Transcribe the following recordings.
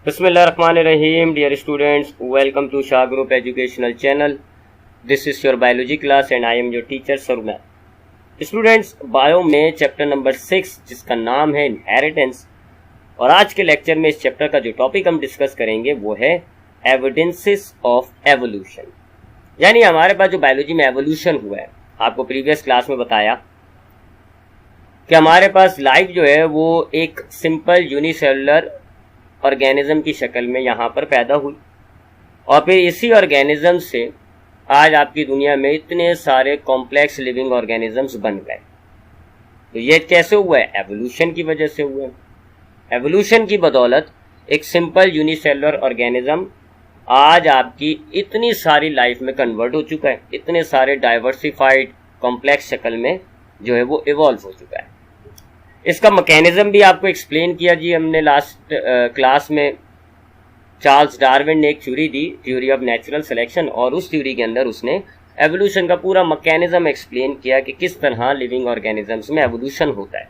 Bismillahirrahmanirrahim. Dear students, welcome to Shah Group Educational Channel. This is your biology class and I am your teacher Saruma. Students, bio में chapter number 6 जिसका नाम है inheritance, और आज के lecture में इस चैप्टर का जो टॉपिक हम डिस्कस करेंगे वो है एविडेंसेस ऑफ एवोल्यूशन। यानी हमारे पास जो बायोलॉजी में एवोल्यूशन हुआ है, आपको प्रीवियस क्लास में बताया कि हमारे पास लाइफ जो है वो एक सिंपल यूनिसेलुलर ऑर्गेनिज्म की शक्ल में यहाँ पर पैदा हुई और फिर इसी ऑर्गेनिज्म से आज आपकी दुनिया में इतने सारे कॉम्प्लेक्स लिविंग ऑर्गेनिजम्स बन गए। तो ये कैसे हुआ है? एवोल्यूशन की वजह से हुआ है। एवोल्यूशन की बदौलत एक सिंपल यूनिसेलुलर ऑर्गेनिज्म आज आपकी इतनी सारी लाइफ में कन्वर्ट हो चुका है, इतने सारे डाइवर्सिफाइड कॉम्प्लेक्स शक्ल में जो है वो इवॉल्व हो चुका है। इसका मैकेनिज्म भी आपको एक्सप्लेन किया जी हमने लास्ट क्लास में। चार्ल्स डार्विन ने एक theory the, theory of natural selection, और उस थ्योरी के अंदर उसने एवोल्यूशन का पूरा मैकेनिज्म एक्सप्लेन किया कि किस तरह लिविंग ऑर्गेनिजम्स में एवोल्यूशन होता है।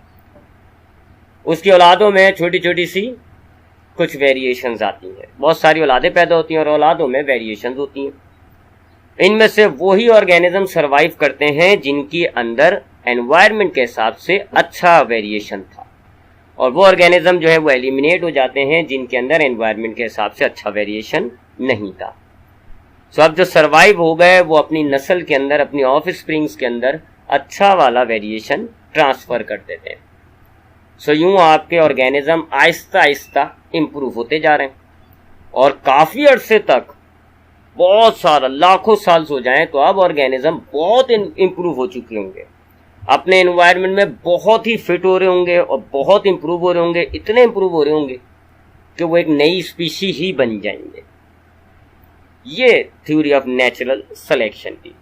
उसकी औलादों में छोटी छोटी सी कुछ वेरिएशंस आती हैं, बहुत सारी औलादें पैदा होती हैं और औलादों में वेरिएशंस होती हैं। इनमें से वही ऑर्गेनिज्म सर्वाइव करते हैं जिनकी अंदर एनवायरनमेंट के हिसाब से अच्छा वेरिएशन था, और वो ऑर्गेनिज्म जो है वो एलिमिनेट हो जाते हैं जिनके अंदर एनवायरनमेंट के हिसाब से अच्छा वेरिएशन नहीं था। सो अब जो सर्वाइव हो गए वो अपनी नस्ल के अंदर, अपनी ऑफ स्प्रिंग्स के अंदर अच्छा वाला वेरिएशन ट्रांसफर करते थे। सो यूं आपके ऑर्गेनिज्म आहिस्ता आहिस्ता इंप्रूव होते जा रहे हैं और काफी अरसे तक, बहुत सारा लाखों साल हो जाएं तो अब ऑर्गेनिज्म बहुत इंप्रूव हो चुके होंगे, अपने एनवायरनमेंट में बहुत ही फिट हो रहे होंगे और बहुत इंप्रूव हो रहे होंगे, इतने इंप्रूव हो रहे होंगे कि वो एक नई स्पीशी ही बन जाएंगे। ये थ्योरी ऑफ नेचुरल सिलेक्शन थी।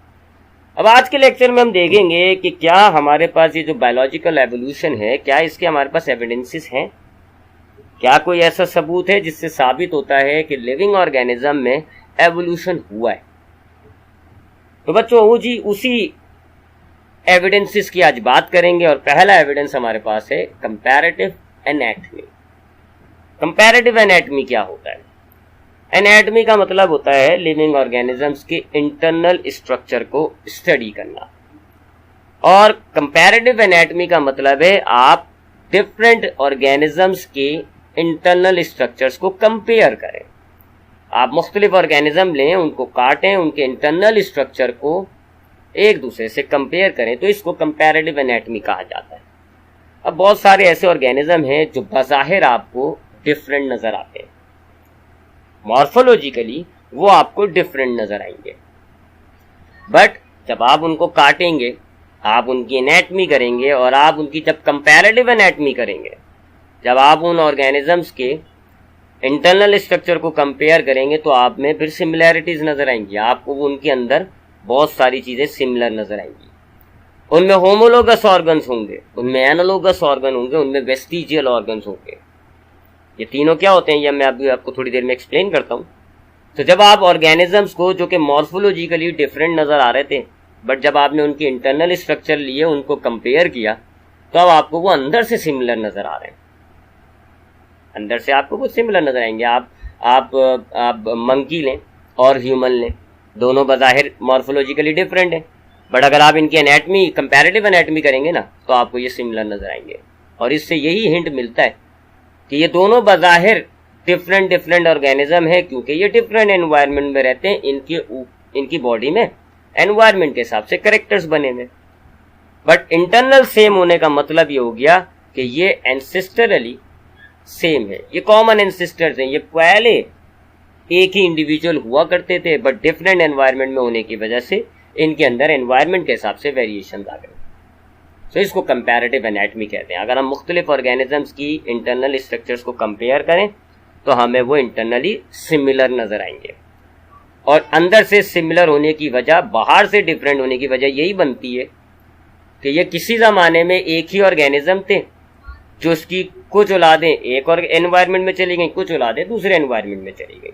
अब आज के लेक्चर में हम देखेंगे कि क्या हमारे पास ये जो बायोलॉजिकल एवोल्यूशन है, क्या इसके हमारे पास एविडेंसेस हैं, क्या कोई ऐसा सबूत है जिससे साबित होता है कि लिविंग ऑर्गेनिज्म में एवोल्यूशन हुआ है। तो बच्चों वो जी उसी एविडेंसेस की आज बात करेंगे, और पहला एविडेंस हमारे पास है कंपैरेटिव एनाटॉमी। कंपैरेटिव एनाटॉमी क्या होता है? एनाटॉमी का मतलब होता है लिविंग ऑर्गेनिजम्स के इंटरनल स्ट्रक्चर को स्टडी करना, और कंपैरेटिव एनाटॉमी का मतलब है आप डिफरेंट ऑर्गेनिजम्स के इंटरनल स्ट्रक्चर्स को कंपेयर करें। आप मुख्तलिफ ऑर्गेनिज्म लें, उनको काटें, उनके इंटरनल स्ट्रक्चर को एक दूसरे से कंपेयर करें, तो इसको कंपैरेटिव एनाटॉमी कहा जाता है। अब बहुत सारे ऐसे ऑर्गेनिज्म हैं जो बज़ाहिर आपको डिफरेंट नजर आते हैं, मॉर्फोलॉजिकली वो आपको डिफरेंट नजर आएंगे, बट जब आप उनको काटेंगे, आप उनकी एनाटॉमी करेंगे और आप उनकी जब कंपैरेटिव एनाटॉमी करेंगे, जब आप उन ऑर्गेनिजम्स के इंटरनल स्ट्रक्चर को कंपेयर करेंगे तो आप में फिर सिमिलैरिटीज नजर आएंगी। आपको उनके अंदर बहुत सारी चीजें सिमिलर नजर आएंगी। उनमें होमोलोगस ऑर्गन्स होंगे, उनमें एनालोगस ऑर्गन होंगे, उनमें वेस्टिजियल ऑर्गन्स होंगे। ये तीनों क्या होते हैं ये मैं अभी आपको थोड़ी देर में एक्सप्लेन करता हूँ। तो जब आप ऑर्गेनिजम्स को जो कि मॉर्फोलॉजिकली डिफरेंट नजर आ रहे थे, बट जब आपने उनके इंटरनल स्ट्रक्चर लिए, उनको कंपेयर किया, तो अब आपको वो अंदर से सिमिलर नजर आ रहे हैं, अंदर से आपको वो सिमिलर नजर आएंगे। आप मंकी लें और ह्यूमन लें, दोनों बज़ाहिर मॉर्फोलॉजिकली डिफरेंट है, बट अगर आप इनकी एनाटॉमी, कंपैरेटिव एनाटॉमी करेंगे ना, तो आपको ये सिमिलर नजर आएंगे। और इससे यही हिंट मिलता है कि ये दोनों बज़ाहिर डिफरेंट ऑर्गेनिज्म है, क्योंकि ये डिफरेंट एनवायरनमेंट में रहते हैं, इनकी बॉडी में एनवायरनमेंट के हिसाब से कैरेक्टर्स बने हुए, बट इंटरनल सेम होने का मतलब ये हो गया कि ये एंसेस्टरली सेम है, ये कॉमन एंसेस्टर्स हैं, ये पहले एक ही इंडिविजुअल हुआ करते थे, बट डिफरेंट एनवायरनमेंट में होने की वजह से इनके अंदर एनवायरनमेंट के हिसाब से वेरिएशन आ गए। तो इसको कंपैरेटिव एनाटॉमी कहते हैं। अगर हम मुख्तलिफ ऑर्गेनिजम्स की इंटरनल स्ट्रक्चर्स को कंपेयर करें तो हमें वो इंटरनली सिमिलर नजर आएंगे, और अंदर से सिमिलर होने की वजह, बाहर से डिफरेंट होने की वजह यही बनती है कि ये किसी जमाने में एक ही ऑर्गेनिज्म थे, जो उसकी कुछ औलादें एक और एनवायरनमेंट में चली गई, कुछ औलादें दूसरे एनवायरनमेंट में चली गई,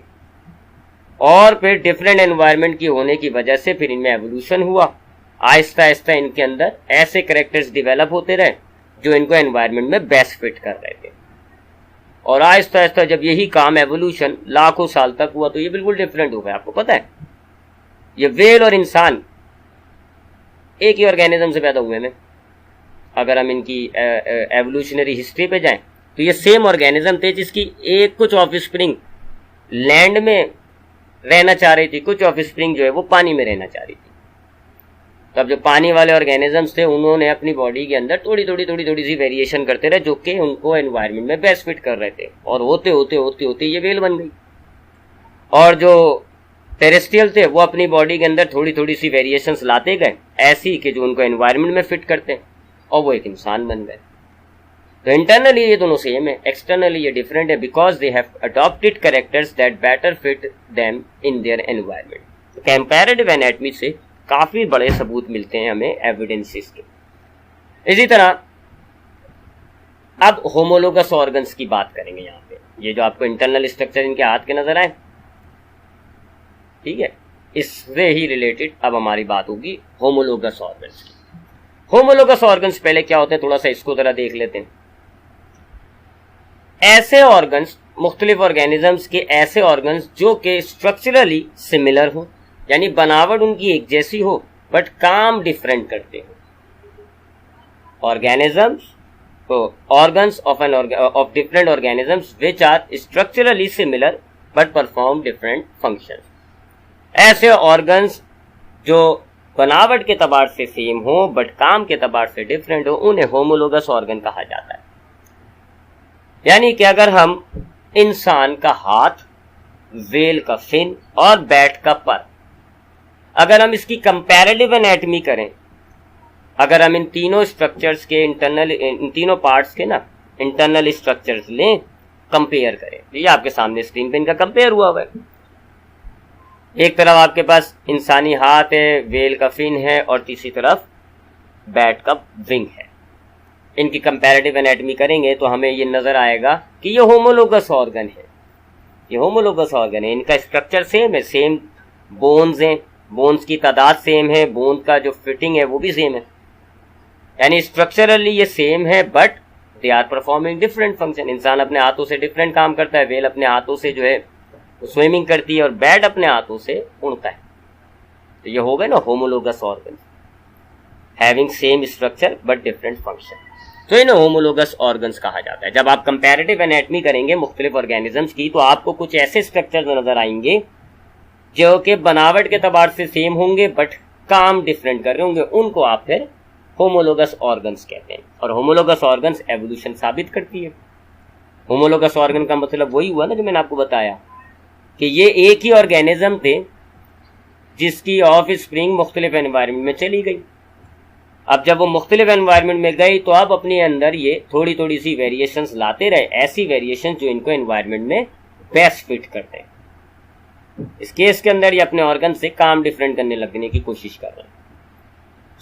और फिर डिफरेंट एनवायरनमेंट की होने की वजह से फिर इनमें एवोल्यूशन हुआ। आहिस्ता आहिस्ता इनके अंदर ऐसे कैरेक्टर्स डेवलप होते रहे जो इनको एनवायरनमेंट में बेस्ट फिट कर रहे थे, और आहिस्ता आहिस्ता जब यही काम एवोल्यूशन लाखों साल तक हुआ तो ये बिल्कुल डिफरेंट हो गया। आपको पता है ये व्हेल और इंसान एक ही ऑर्गेनिज्म से पैदा हुए हैं। अगर हम इनकी एवोल्यूशनरी हिस्ट्री पे जाएं तो ये सेम ऑर्गेनिज्म थे जिसकी एक कुछ ऑफस्प्रिंग लैंड में रहना चाह रही थी, कुछ ऑफस्प्रिंग जो है वो पानी में रहना चाह रही थी। तब जो पानी वाले ऑर्गेनिजम्स थे उन्होंने अपनी बॉडी के अंदर थोड़ी थोड़ी सी वेरिएशन करते रहे जो कि उनको एनवायरनमेंट में बेस्ट फिट कर रहे थे, और होते होते होते होते ये व्हेल बन गई। और जो टेरेस्ट्रियल थे वो अपनी बॉडी के अंदर थोड़ी सी वेरिएशंस लाते गए ऐसी कि जो उनको एनवायरनमेंट में फिट करते हैं, और वो एक इंसान बन गए। तो इंटरनली ये दोनों सेम है, एक्सटर्नली ये डिफरेंट है, because they have adopted characters that better fit them in their environment. Comparative anatomy से काफी बड़े सबूत मिलते हैं हमें एविडेंसेस के। इसी तरह अब होमोलोगस ऑर्गन्स की बात करेंगे। यहाँ पे ये जो आपको इंटरनल स्ट्रक्चर इनके हाथ के नजर आए, ठीक है, इससे ही रिलेटेड अब हमारी बात होगी होमोलोगस ऑर्गन्स की। होमोलोगस ऑर्गन्स पहले क्या होते हैं थोड़ा सा इसको जरा देख लेते हैं। ऐसे ऑर्गन्स, मुख्तलिफ ऑर्गेनिजम्स के ऐसे ऑर्गन्स जो कि स्ट्रक्चरली सिमिलर हो, यानी बनावट उनकी एक जैसी हो बट काम डिफरेंट करते हो। ऑर्गेनिजम्स तो organs of different organisms which are structurally similar but perform different functions. ऐसे ऑर्गन्स जो बनावट के तबार से सेम हो बट काम के तबार से डिफरेंट हो उन्हें होमोलोगस ऑर्गन कहा जाता है। यानी कि अगर हम इंसान का हाथ, व्हेल का फिन और बैट का पर, अगर हम इसकी कंपैरेटिव एनाटॉमी करें, अगर हम इन तीनों स्ट्रक्चर्स के इन तीनों पार्ट्स के ना इंटरनल स्ट्रक्चर्स लें, कंपेयर करें, ये आपके सामने स्क्रीन पे इनका कंपेयर हुआ है। एक तरफ आपके पास इंसानी हाथ है, व्हेल का फिन है और तीसरी तरफ बैट का विंग है। इनकी कंपैरेटिव एनाटॉमी करेंगे तो हमें ये नजर आएगा कि ये होमोलोगस ऑर्गन है, ये होमोलोगस ऑर्गन है। इनका स्ट्रक्चर सेम है, सेम बोन्स हैं, बोन्स की तादाद सेम है, बोन का जो फिटिंग है वो भी सेम है, यानी स्ट्रक्चरली ये सेम है but they are performing different function. इंसान अपने हाथों से डिफरेंट काम करता है, व्हेल अपने हाथों से जो है स्विमिंग करती है और बैट अपने हाथों से उड़ता है। तो ये हो गए ना homologous organ having same structure but different function. तो इन्हें होमोलोगस ऑर्गन्स कहा जाता है। जब आप कंपैरेटिव एनाटॉमी करेंगे मुख्तलिफ ऑर्गेनिजम्स की तो आपको कुछ ऐसे स्ट्रक्चर नजर आएंगे जो कि बनावट के तबार से सेम होंगे बट काम डिफरेंट कर रहे होंगे, उनको आप फिर होमोलोगस ऑर्गन्स कहते हैं। और होमोलोगस ऑर्गन्स एवोल्यूशन साबित करती है। होमोलोगस ऑर्गन का मतलब वही हुआ ना जो मैंने आपको बताया कि ये एक ही ऑर्गेनिज्म थे जिसकी ऑफ स्प्रिंग मुख्तलिफ एनवायरनमेंट में चली गई। अब जब वो मुख्तलिफ एनवायरनमेंट में गई तो अब अपने अंदर ये थोड़ी सी वेरिएशंस लाते रहे, ऐसी वेरिएशन जो इनको एनवायरनमेंट में बेस्ट फिट करते हैं। इस केस के अंदर ये अपने ऑर्गन से काम डिफरेंट करने लगने की कोशिश कर रहे हैं।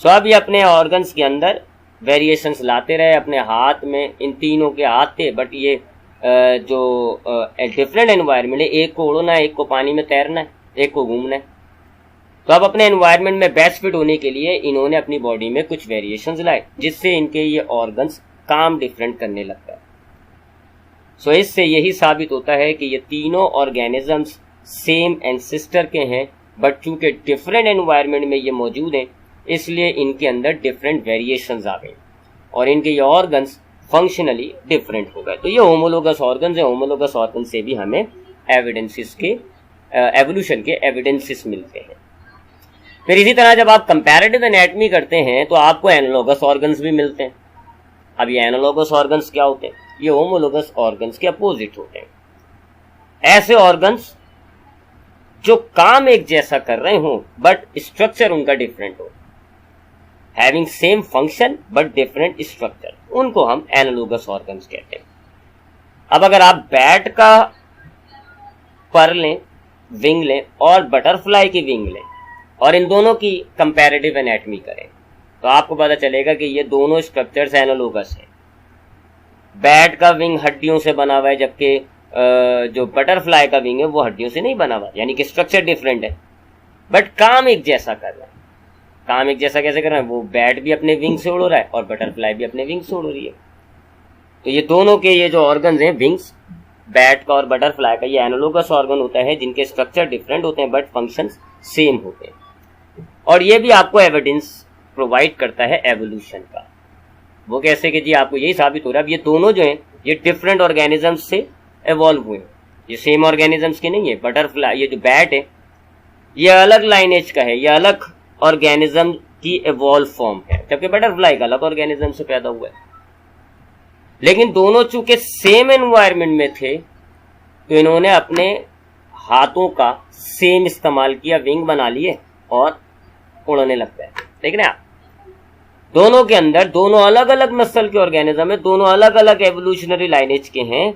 सो अब ये अपने ऑर्गन्स के अंदर वेरिएशंस लाते रहे। अपने हाथ में इन तीनों के हाथ थे बट ये जो डिफरेंट एनवायरनमेंट है, एक को उड़ना है, एक को पानी में तैरना है, एक को घूमना है। तो अब अपने एनवायरनमेंट में बेस्ट फिट होने के लिए इन्होंने अपनी बॉडी में कुछ वेरिएशंस लाए जिससे इनके ये ऑर्गन्स काम डिफरेंट करने लगता है। सो इससे यही साबित होता है कि ये तीनों ऑर्गेनिजम्स सेम एंसेस्टर के हैं बट चूंकि डिफरेंट एनवायरनमेंट में ये मौजूद हैं इसलिए इनके अंदर डिफरेंट वेरिएशंस आ गए और इनके ये ऑर्गन्स फंक्शनली डिफरेंट हो गए। तो ये होमोलोगस ऑर्गन्स है। होमोलोगस ऑर्गन से भी हमें एविडेंसेस के एवोल्यूशन के एविडेंसेस मिलते हैं। फिर इसी तरह जब आप कंपैरेटिव एनाटॉमी करते हैं तो आपको एनालोगस ऑर्गन्स भी मिलते हैं। अब ये एनालोगस ऑर्गन्स क्या होते हैं? ये होमोलोगस ऑर्गन्स के अपोजिट होते हैं। ऐसे ऑर्गन्स जो काम एक जैसा कर रहे हो बट स्ट्रक्चर उनका डिफरेंट हो, having same function but different structure, उनको हम एनालोगस ऑर्गन्स कहते हैं। अब अगर आप बैट का पर लें, विंग लें और बटरफ्लाई की विंग लें और इन दोनों की कंपैरेटिव एनाटॉमी करें तो आपको पता चलेगा कि ये दोनों स्ट्रक्चर्स एनालोगस हैं। बैट का विंग हड्डियों से बना हुआ है जबकि जो बटरफ्लाई का विंग है वो हड्डियों से नहीं बना हुआ, यानी कि स्ट्रक्चर डिफरेंट है बट काम एक जैसा कर रहा है। काम एक जैसा कैसे कर रहा है? वो बैट भी अपने विंग से उड़ रहा है और बटरफ्लाई भी अपने विंग से उड़ रही है। तो ये दोनों के ये जो ऑर्गन्स हैं विंग्स, बैट का और बटरफ्लाई का ये एनालोगस ऑर्गन होता है जिनके स्ट्रक्चर डिफरेंट होते हैं बट फंक्शंस सेम होते हैं। और ये भी आपको एविडेंस प्रोवाइड करता है एवोल्यूशन का। वो कैसे कि जी आपको यही साबित हो रहा है, अब ये दोनों जो हैं ये डिफरेंट ऑर्गेनिजम्स से एवॉल्व हुए हैं, ये सेम ऑर्गेनिजम्स के नहीं है। बटरफ्लाई ये जो बैट है ये अलग लाइनेज का है, ये अलग ऑर्गेनिज्म की एवॉल्व फॉर्म है, जबकि बटरफ्लाई का अलग ऑर्गेनिज्म से पैदा हुआ है। लेकिन दोनों चूंकि सेम एनवायरनमेंट में थे तो इन्होंने अपने हाथों का सेम इस्तेमाल किया, विंग बना लिए और उड़ने लग गए। ठीक ना, दोनों के अंदर दोनों अलग अलग नस्ल के ऑर्गेनिज्म है, दोनों अलग अलग एवोल्यूशनरी लाइनेज के हैं,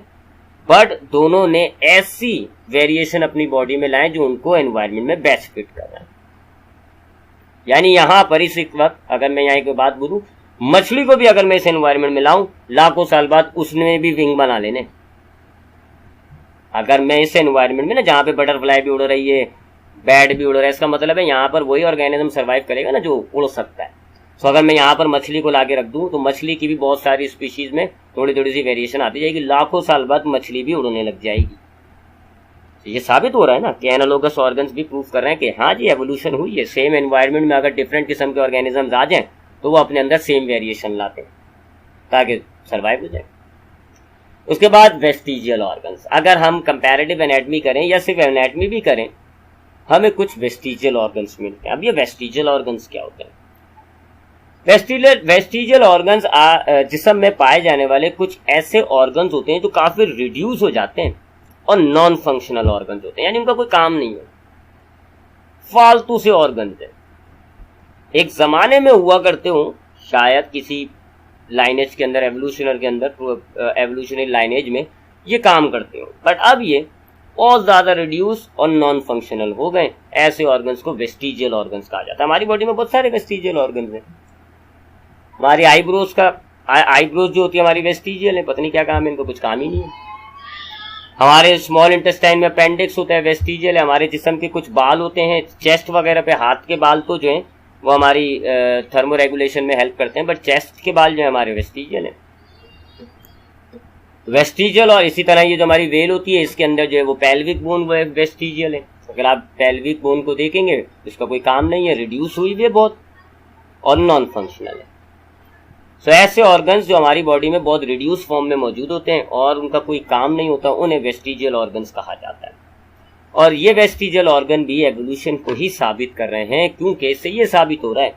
बट दोनों ने ऐसी वेरिएशन अपनी बॉडी में लाए जो उनको एनवायरनमेंट में बेस्ट फिट कर रहा है। यानी यहां पर इस वक्त अगर मैं यहाँ एक बात बोलूं, मछली को भी अगर मैं इस एनवायरनमेंट में लाऊं लाखों साल बाद उसने भी विंग बना लेने। अगर मैं इस एनवायरनमेंट में ना जहां पे बटरफ्लाई भी उड़ रही है, बैट भी उड़ रहा है, इसका मतलब है यहाँ पर वही ऑर्गेनिज्म सर्वाइव करेगा ना जो उड़ सकता है। तो अगर मैं यहाँ पर मछली को लाके रख दूं तो मछली की भी बहुत सारी स्पीशीज में थोड़ी थोड़ी सी वेरिएशन आती जाएगी, लाखों साल बाद मछली भी उड़ने लग जाएगी। तो ये साबित हो रहा है ना कि एनालोगस ऑर्गन्स भी प्रूव कर रहे हैं कि हाँ जी एवोल्यूशन हुई है। सेम एनवायरनमेंट में अगर डिफरेंट किस्म के ऑर्गेनिजम्स आ जाएं तो वो अपने अंदर सेम वेरिएशन लाते हैं ताकि सर्वाइव हो जाए। उसके बाद वेस्टिजियल ऑर्गन्स, अगर हम कंपैरेटिव एनाटॉमी करें या सिर्फ एनाटॉमी भी करें हमें कुछ वेस्टिजियल ऑर्गन्स मिलते हैं। अब ये वेस्टिजियल ऑर्गन्स क्या होते हैं? वेस्टिजियल ऑर्गन्स जिस्म में पाए जाने वाले कुछ ऐसे ऑर्गन्स होते हैं जो काफी रिड्यूस हो जाते हैं और नॉन फंक्शनल ऑर्गन्स होते हैं, यानी उनका कोई काम नहीं है, फालतू से ऑर्गन्स है। एक जमाने में हुआ करते हो शायद किसी लाइनेज के अंदर, एवोल्यूशनर के अंदर, एवोल्यूशनरी लाइनेज में ये काम करते हो, बट अब ये और ज्यादा रिड्यूस और नॉन फंक्शनल हो गए। ऐसे ऑर्गन्स को वेस्टिजियल ऑर्गन्स कहा जाता है। हमारी बॉडी में बहुत सारे वेस्टिजियल ऑर्गन्स हैं। हमारी आईब्रोज जो होती है हमारी वेस्टिजियल है, पता नहीं क्या काम है, इनको कुछ काम ही नहीं है। हमारे स्मॉल इंटेस्टाइन में अपेंडिक्स होता है, वेस्टिजियल है। हमारे जिस्म के कुछ बाल होते हैं, चेस्ट वगैरह पे हाथ के बाल तो जो है वो हमारी थर्मो रेगुलेशन में हेल्प करते हैं, बट चेस्ट के बाल जो है हमारे वेस्टिजियल है। वेस्टिजियल, और इसी तरह ये जो हमारी वेल होती है इसके अंदर जो है वो पेल्विक बोन वो वेस्टिजियल है। अगर आप पेल्विक बोन को देखेंगे इसका कोई काम नहीं है, रिड्यूस हुई भी है बहुत और नॉन फंक्शनल है। सो ऐसे ऑर्गन्स जो हमारी बॉडी में बहुत रिड्यूस फॉर्म में मौजूद होते हैं और उनका कोई काम नहीं होता, उन्हें वेस्टिजियल ऑर्गन्स कहा जाता है। और ये वेस्टिजियल ऑर्गन भी एवोल्यूशन को ही साबित कर रहे हैं, क्योंकि इससे ये साबित हो रहा है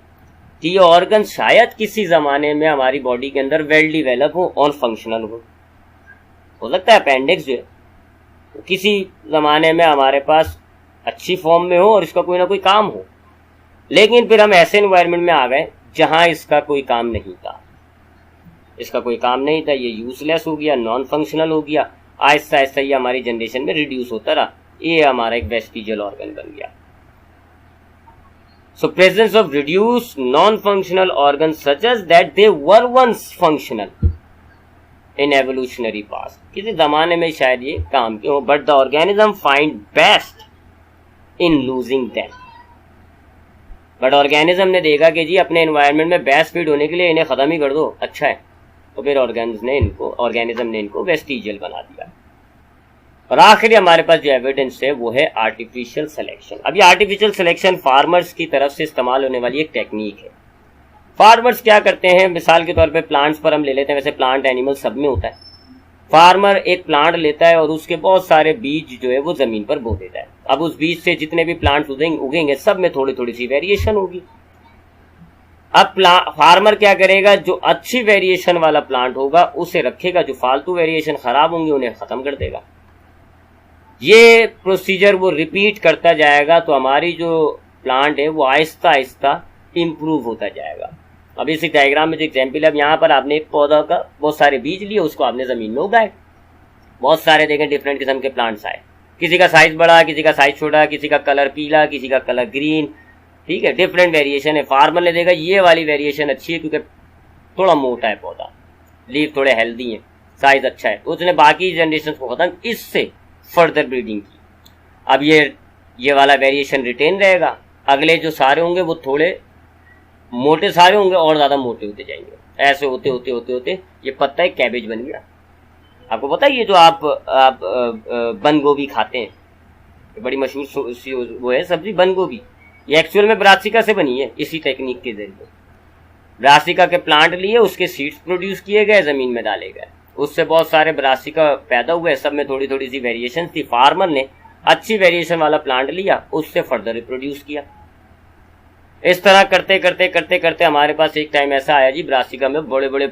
कि ये ऑर्गन शायद किसी जमाने में हमारी बॉडी के अंदर वेल डिवेलप हो और फंक्शनल हो सकता है अपेंडिक्स जो है तो किसी जमाने में हमारे पास अच्छी फॉर्म में हो और इसका कोई ना कोई काम हो, लेकिन फिर हम ऐसे एनवायरनमेंट में आ गए जहां इसका कोई काम नहीं था, ये यूजलेस हो गया, नॉन फंक्शनल हो गया। आहिस्ता आहिस्ता ये हमारी जनरेशन में रिड्यूस होता रहा, ये हमारा एक वेस्टिजियल ऑर्गन बन गया। So presence of reduce non functional organ suggest that they were once functional in evolutionary past, किसी जमाने में शायद ये काम के हो, but the organism find best in losing them. But organism ने देखा कि जी अपने एनवायरनमेंट में बेस्ट फिट होने के लिए इन्हें खत्म ही कर दो, अच्छा है, तो फिर ऑर्गेनिज्म ने इनको वेस्टिजियल बना दिया। और आखिरी हमारे पास जो एविडेंस है वो है आर्टिफिशियल सिलेक्शन। अब ये आर्टिफिशियल सिलेक्शन फार्मर्स की तरफ से इस्तेमाल होने वाली एक टेक्निक है। फार्मर्स क्या करते हैं, मिसाल के तौर पे प्लांट्स पर हम ले लेते हैं, वैसे प्लांट एनिमल सब में होता है। फार्मर एक प्लांट लेता है और उसके बहुत सारे बीज जो है वो जमीन पर बो देता है। अब उस बीज से जितने भी प्लांट्स उगेंगे सब में थोड़ी थोड़ी सी वेरिएशन होगी। अब फार्मर क्या करेगा, जो अच्छी वेरिएशन वाला प्लांट होगा उसे रखेगा, जो फालतू वेरिएशन खराब होंगे उन्हें खत्म कर देगा। ये प्रोसीजर वो रिपीट करता जाएगा तो हमारी जो प्लांट है वो आहिस्ता आहिस्ता इंप्रूव होता जाएगा। अब इसी डायग्राम में जो एग्जाम्पल है, अब यहाँ पर आपने एक पौधा का बहुत सारे बीज लिए, उसको आपने जमीन में उगाए, बहुत सारे देखें डिफरेंट किस्म के प्लांट्स आए, किसी का साइज बड़ा, किसी का साइज छोटा, किसी का कलर पीला, किसी का कलर ग्रीन, ठीक है, डिफरेंट वेरिएशन है। फार्मर ने देखा ये वाली वेरिएशन अच्छी है क्योंकि थोड़ा मोटा है पौधा, लीफ थोड़े हेल्दी है, साइज अच्छा है, तो उसने बाकी जनरेशन को खत्म, इससे फर्दर ब्रीडिंग की। अब ये वाला वेरिएशन रिटेन रहेगा, अगले जो सारे होंगे वो थोड़े मोटे सारे होंगे और ज्यादा मोटे होते जाएंगे, ऐसे होते होते होते होते ये पत्ता एक कैबेज बन गया। आपको पता है ये जो आप बंद गोभी खाते हैं, बड़ी मशहूर वो है सब्जी बंद गोभी, ये एक्चुअल में ब्रासिका से बनी है। इसी टेक्निक के जरिए ब्रासिका के प्लांट लिए, उसके सीड्स प्रोड्यूस किए गए, जमीन में डाले गए, उससे बहुत सारे ब्रासिका पैदा हुए। सब में थोड़ी थोड़ी सी वेरिएशन थी। फार्मर ने अच्छी वेरिएशन वाला प्लांट लिया, उससे फर्दर रिप्रोड्यूस किया। इस तरह करते करते करते करते हमारे पास एक टाइम ऐसा आया जी, ब्रासिका में बड़े बड़े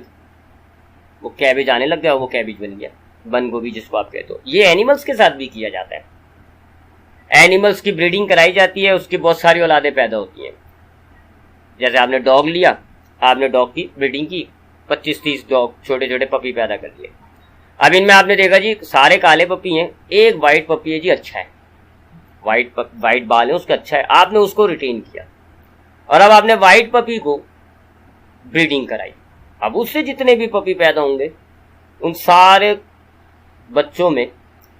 वो कैबेज आने लग गया, वो कैबेज बन गया, बंद गोभी जिसको आप कहते हो। ये एनिमल्स के साथ भी किया जाता है। एनिमल्स की ब्रीडिंग कराई जाती है, उसकी बहुत सारी औलादें पैदा होती हैं। जैसे आपने डॉग लिया, आपने डॉग की ब्रीडिंग की, 25-30 डॉग छोटे छोटे पपी पैदा कर लिए। अब इनमें आपने देखा जी सारे काले पपी हैं, एक वाइट पपी है जी, अच्छा है, वाइट बाल है उसका, अच्छा है, आपने उसको रिटेन किया। और अब आपने वाइट पपी को ब्रीडिंग कराई। अब उससे जितने भी पपी पैदा होंगे उन सारे बच्चों में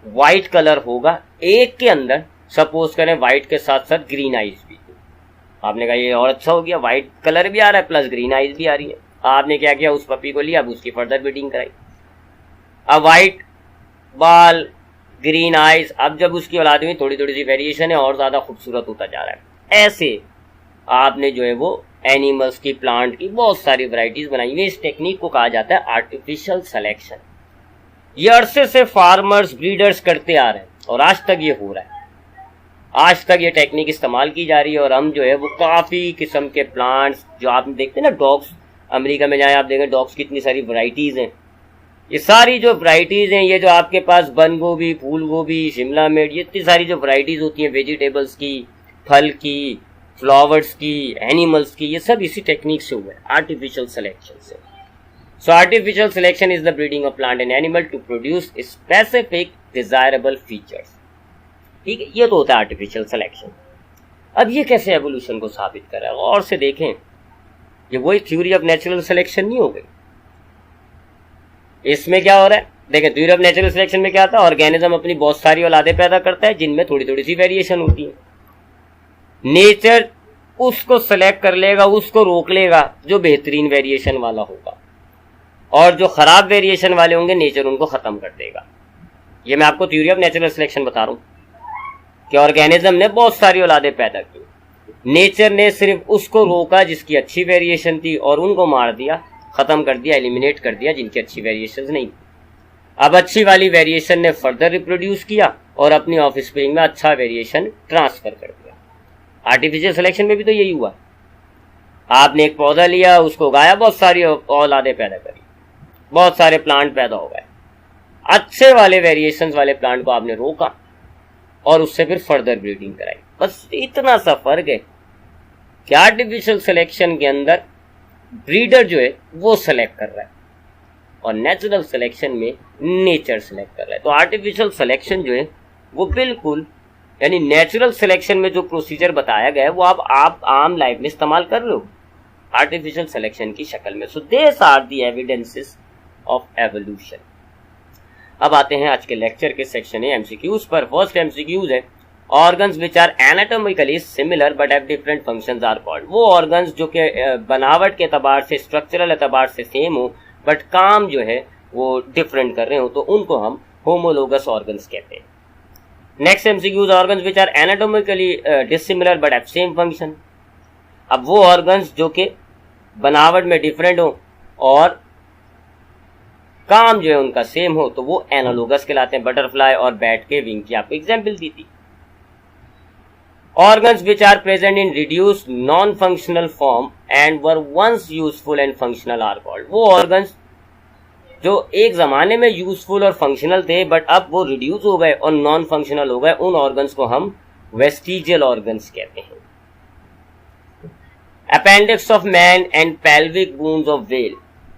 वाइट कलर होगा। एक के अंदर सपोज करें वाइट के साथ साथ ग्रीन आइज भी। आपने कहा ये और अच्छा हो गया, वाइट कलर भी आ रहा है प्लस ग्रीन आइज भी आ रही है। आपने क्या किया, उस पपी को लिया, अब उसकी फर्दर ब्रीडिंग कराई। अब वाइट बाल ग्रीन आइज, अब जब उसकी औलाद में थोड़ी थोड़ी सी वेरिएशन है और ज्यादा खूबसूरत होता जा रहा है। ऐसे आपने जो है वो एनिमल्स की, प्लांट की बहुत सारी वैरायटीज बनाई हुई। इस टेक्निक को कहा जाता है आर्टिफिशियल सिलेक्शन। ये अरसे से फार्मर्स ब्रीडर्स करते आ रहे हैं और आज तक ये हो रहा है। आज तक ये टेक्निक इस्तेमाल की जा रही है और हम जो है वो काफी किस्म के प्लांट्स, जो आप देखते हैं ना डॉग्स, अमेरिका में जाए आप देखें डॉग्स की इतनी सारी वैरायटीज हैं। ये सारी जो वैरायटीज हैं, ये जो आपके पास बंद गोभी, फूल गोभी, शिमला मिर्च, ये इतनी सारी जो वैरायटीज होती हैं वेजिटेबल्स की, फल की, फ्लावर्स की, एनिमल्स की, ये सब इसी टेक्निक से हुआ है, आर्टिफिशियल सिलेक्शन से। So artificial selection is the breeding of plant and animal to produce specific desirable features. ठीक है, ये तो होता है आर्टिफिशियल सिलेक्शन। अब ये कैसे एवोल्यूशन को साबित कर रहा है, और से देखें, ये वही थ्योरी ऑफ नेचुरल सिलेक्शन नहीं हो गई। इसमें क्या हो रहा है, देखें थ्योरी ऑफ नेचुरल सिलेक्शन में क्या आता है, ऑर्गेनिज्म अपनी बहुत सारी औलादें पैदा करता है जिनमें थोड़ी थोड़ी सी वेरिएशन होती है। नेचर उसको सेलेक्ट कर लेगा, उसको रोक लेगा जो बेहतरीन वेरिएशन वाला होगा, और जो खराब वेरिएशन वाले होंगे नेचर उनको खत्म कर देगा। ये मैं आपको थ्योरी ऑफ नेचुरल सिलेक्शन बता रहा हूं कि ऑर्गेनिज्म ने बहुत सारी औलादें पैदा की, नेचर ने सिर्फ उसको रोका जिसकी अच्छी वेरिएशन थी और उनको मार दिया, खत्म कर दिया, एलिमिनेट कर दिया जिनकी अच्छी वेरिएशन नहीं थी। अब अच्छी वाली वेरिएशन ने फर्दर रिप्रोड्यूस किया और अपनी ऑफस्प्रिंग में अच्छा वेरिएशन ट्रांसफर कर दिया। आर्टिफिशियल सिलेक्शन में भी तो यही हुआ। आपने एक पौधा लिया, उसको उगाया, बहुत सारी औलादें पैदा करी, बहुत सारे प्लांट पैदा हो गए। अच्छे वाले वेरिएशंस वाले प्लांट को आपने रोका और उससे फिर फर्दर ब्रीडिंग कराई। बस इतना सा फर्क है कि आर्टिफिशियल सिलेक्शन के अंदर ब्रीडर जो है वो सिलेक्ट कर रहा है और नेचुरल सिलेक्शन में नेचर सिलेक्ट कर रहा है। तो आर्टिफिशियल सिलेक्शन जो है वो बिल्कुल, यानी नेचुरल सिलेक्शन में जो प्रोसीजर बताया गया है वो आप आम लाइफ में इस्तेमाल कर रहे हो आर्टिफिशियल सिलेक्शन की शक्ल में। So this are the evidences of evolution. अब आते हैं आज के लेक्चर के सेक्शन है एमसीक्यूज पर। फर्स्ट एमसीक्यूज है, organs which are anatomically similar but have different functions are called. वो ऑर्गन्स जो कि बनावट के एतबार से, स्ट्रक्चरल एतबार से सेम हो बट काम जो है वो डिफरेंट कर रहे हो, तो उनको हम होमोलोगस ऑर्गन्स कहते हैं। Next MCQs, organs which are anatomically dissimilar but have same function. अब वो ऑर्गन्स जो कि बनावट में डिफरेंट हो और काम जो है उनका सेम हो, तो वो एनालोगस कहलाते हैं। बटरफ्लाई और बैट के विंग की आपको एग्जाम्पल दी थी। Organs which are present in reduced non functional form and were once useful and functional are called. वो ऑर्गन्स जो एक जमाने में यूजफुल और फंक्शनल थे बट अब वो रिड्यूस हो गए और नॉन फंक्शनल हो गए, उन ऑर्गन्स को हम वेस्टिजियल ऑर्गन्स कहते हैं। Appendix of man and pelvic bones of whale.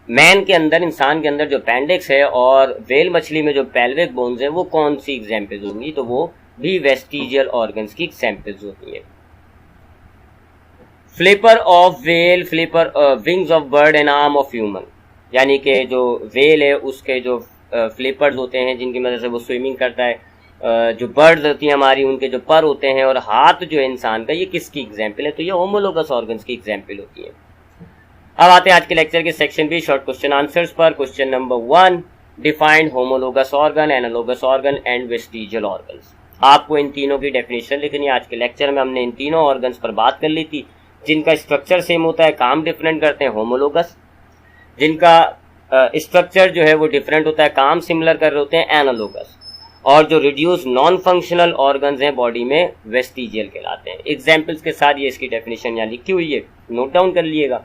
Man के अंदर, इंसान के अंदर जो अपेंडिक्स है और व्हेल मछली में जो पेल्विक बोन्स है, वो कौन सी एग्जाम्पल्स होंगी, तो वो भी वेस्टिजियल ऑर्गन्स की एग्जाम्पल्स होती हैं। Flipper of whale, flipper wings of bird and arm of human. यानी कि जो व्हेल है उसके जो फ्लिपर्स होते हैं जिनकी मदद से वो स्विमिंग करता है, जो बर्ड्स होती हैं हमारी उनके जो पर होते हैं और हाथ जो है इंसान का, ये किसकी एग्जाम्पल है, तो ये होमोलोगस ऑर्गन्स की एग्जाम्पल होती है। अब आते हैं आज के लेक्चर के सेक्शन भी शॉर्ट क्वेश्चन आंसर्स पर। Question number 1, defined homologous organ, analogous organ and vestigial organs. आपको इन तीनों की डेफिनेशन लिखनी है। आज के लेक्चर में हमने इन तीनों ऑर्गन्स पर बात कर ली थी, जिनका स्ट्रक्चर सेम होता है, काम डिफरेंट करते हैं, होमोलोगस। जिनका स्ट्रक्चर जो है वो डिफरेंट होता है, काम सिमिलर कर रहे होते हैं, एनालोगस। और जो रिड्यूस नॉन फंक्शनल ऑर्गन्स हैं बॉडी में, वेस्टिजियल कहलाते हैं। एग्जाम्पल्स के साथ ये इसकी डेफिनेशन यहाँ लिखी हुई है, नोट डाउन कर लिएगा।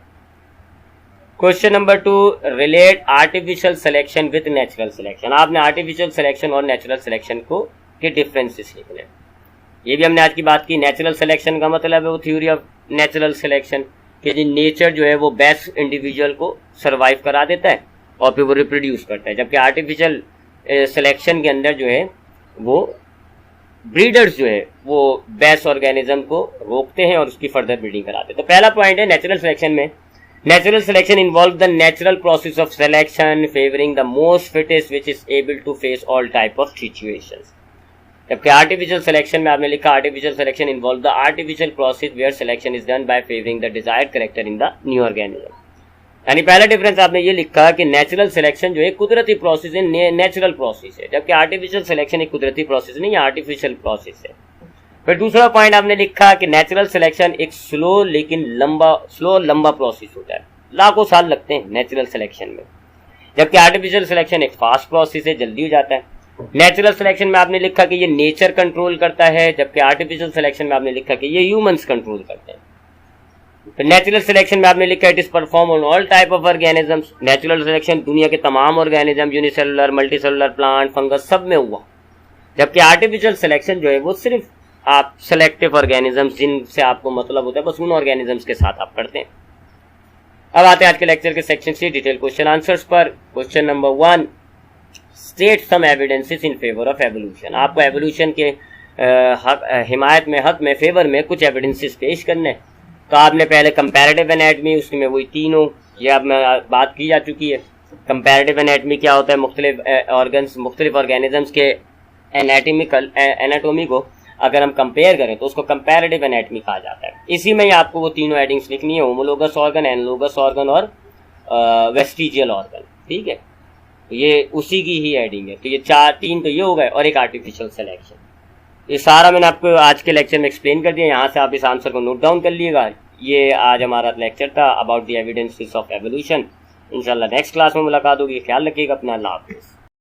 Question number 2, relate artificial selection with natural selection. आपने आर्टिफिशियल सिलेक्शन और नेचुरल सिलेक्शन को के डिफरेंसेस लिखने हैं। ये भी हमने आज की बात की। नेचुरल सिलेक्शन का मतलब है वो थ्योरी ऑफ नेचुरल सिलेक्शन कि नेचर जो है वो बेस्ट इंडिविजुअल को सर्वाइव करा देता है और फिर वो रिप्रोड्यूस करता है, जबकि आर्टिफिशियल सिलेक्शन के अंदर जो है वो ब्रीडर्स जो है वो बेस्ट ऑर्गेनिज्म को रोकते हैं और उसकी फर्दर ब्रीडिंग कराते हैं। तो पहला पॉइंट है नेचुरल सिलेक्शन में, natural selection involve the natural process of selection favouring the most fittest which is able to face all type of situations. जबकि आर्टिफिशियल सिलेक्शन में आपने लिखा artificial selection involve the artificial process where selection is done by favouring the desired character in the new organism. यानी पहला difference आपने ये लिखा कि नेचुरल सिलेक्शन जो है कुदरती प्रोसेस है, नेचुरल प्रोसेस है, जबकि आर्टिफिशियल सिलेक्शन एक कुदरती प्रोसेस नहीं है, आर्टिफिशियल प्रोसेस है। फिर दूसरा पॉइंट आपने लिखा कि नेचुरल सिलेक्शन एक स्लो लेकिन लंबा प्रोसेस होता है, लाखों साल लगते हैं नेचुरल सिलेक्शन में, जबकि आर्टिफिशियल सिलेक्शन एक फास्ट प्रोसेस है, जल्दी हो जाता है। नेचुरल सिलेक्शन में आपने लिखा कि ये नेचर कंट्रोल करता है, जबकि आर्टिफिशियल सिलेक्शन में आपने लिखा कि ये ह्यूमंस कंट्रोल करते हैं। फिर नेचुरल सिलेक्शन में आपने लिखा it is perform on all type of organisms. Natural selection दुनिया के तमाम organism, unicellular, multicellular, plant, fungus, सब में हुआ, जबकि आर्टिफिशियल सिलेक्शन जो है वो सिर्फ आप सेलेक्टिव ऑर्गेनिजम्स जिनसे आपको मतलब होता है बस उन ऑर्गेनिजम्स के साथ आप करते हैं। अब आते हैं आज के लेक्चर के सेक्शन से डिटेल क्वेश्चन आंसर्स पर। Question number 1, state some evidences in favour of evolution. आपको एवोल्यूशन के हिमायत में, हक में, फेवर में कुछ एविडेंसेस पेश करने हैं। तो आपने पहले कंपैरेटिव एनाटॉमी, उसमें वही तीनों, ये अब बात की जा चुकी है। कंपैरेटिव एनाटॉमी क्या होता है, मुख्तलिफ ऑर्गेनिजम्स के एनाटॉमी को अगर हम कंपेयर करें तो उसको कंपैरेटिव एनाटॉमी कहा जाता है। इसी में ही आपको वो तीनों हेडिंग्स लिखनी है, होमोलोगस ऑर्गन, एनालोगस ऑर्गन और वेस्टिजियल ऑर्गन। ठीक है, तो ये उसी की ही हेडिंग है। तो ये तीन तो ये हो गए और एक आर्टिफिशियल सिलेक्शन। ये सारा मैंने आपको आज के लेक्चर में एक्सप्लेन कर दिया। यहाँ से आप इस आंसर को नोट डाउन कर लिएगा। ये आज हमारा लेक्चर था about the evidences of evolution. इंशाल्लाह नेक्स्ट क्लास में मुलाकात होगी। ख्याल रखिएगा अपना, अल्लाह हाफिज़।